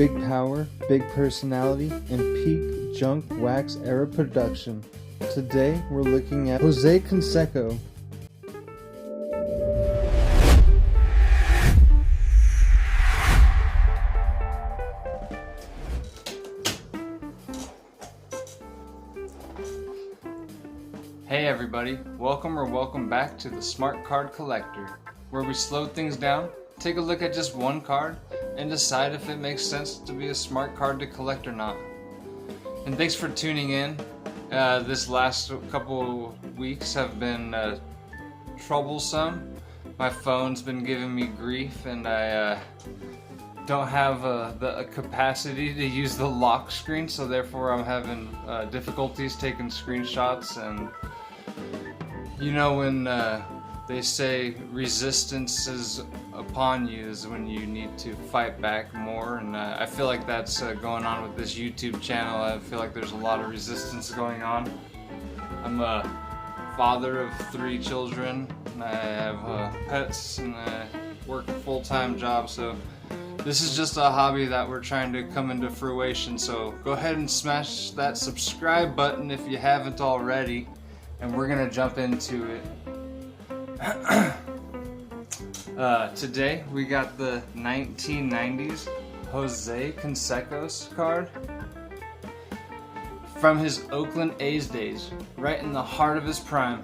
big power, big personality, and peak junk wax era production. Today we're looking at Jose Canseco. Hey everybody, welcome back to the Smart Card Collector, where we slow things down, take a look at just one card, and decide if it makes sense to be a smart card to collect or not. And thanks for tuning in. This last couple weeks have been troublesome. My phone's been giving me grief, and I don't have the capacity to use the lock screen, so therefore I'm having difficulties taking screenshots. And you know, when they say resistance is upon you is when you need to fight back more, and I feel like that's going on with this YouTube channel. I feel like there's a lot of resistance going on. I'm a father of 3 children, and I have pets, and I work a full-time job, so this is just a hobby that we're trying to come into fruition. So go ahead and smash that subscribe button if you haven't already, and we're gonna jump into it. Today we got the 1990s Jose Canseco card from his Oakland A's days, right in the heart of his prime.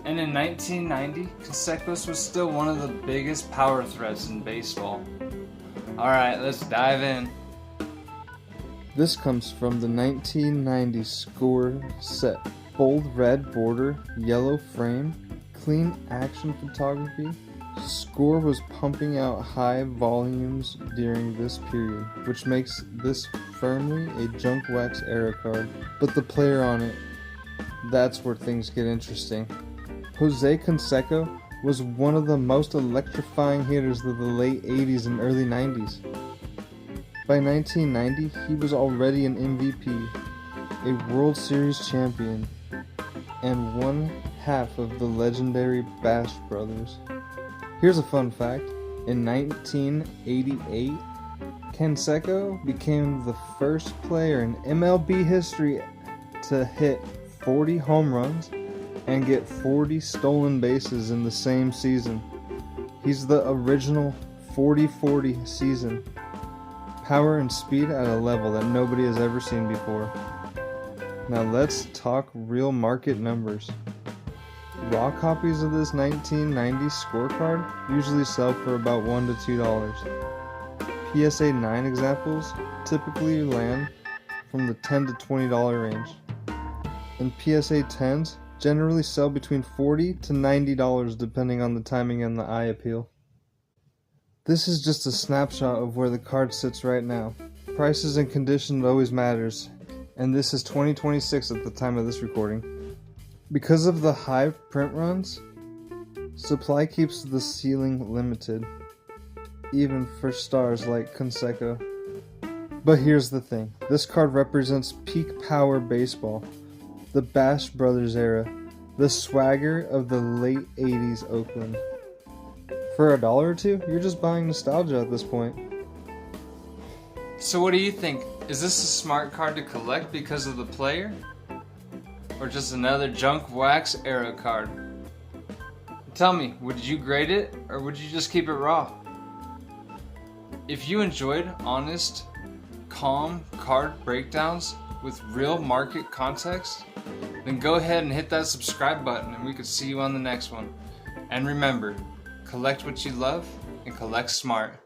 And in 1990, Canseco was still one of the biggest power threats in baseball. Alright, let's dive in. This comes from the 1990 Score set. Bold red border, yellow frame, clean action photography. Score was pumping out high volumes during this period, which makes this firmly a junk wax era card. But the player on it, that's where things get interesting. Jose Canseco was one of the most electrifying hitters of the late 80s and early 90s. By 1990, he was already an MVP, a World Series champion, and one half of the legendary Bash brothers. Here's a fun fact. In 1988, Canseco became the first player in MLB history to hit 40 home runs and get 40 stolen bases in the same season. He's the original 40-40 season. Power and speed at a level that nobody has ever seen before. Now let's talk real market numbers. Raw copies of this 1990 scorecard usually sell for about $1 to $2. PSA 9 examples typically land from the $10 to $20 range. And PSA 10s generally sell between $40 to $90 depending on the timing and the eye appeal. This is just a snapshot of where the card sits right now. Prices and condition always matters, and this is 2026 at the time of this recording. Because of the high print runs, supply keeps the ceiling limited, even for stars like Canseco. But here's the thing, this card represents peak power baseball, the Bash Brothers era, the swagger of the late 80s Oakland. For $1 or $2, you're just buying nostalgia at this point. So what do you think? Is this a smart card to collect because of the player? Or just another junk wax era card? Tell me, would you grade it, or would you just keep it raw? If you enjoyed honest, calm card breakdowns with real market context, then go ahead and hit that subscribe button and we could see you on the next one. And remember, collect what you love and collect smart.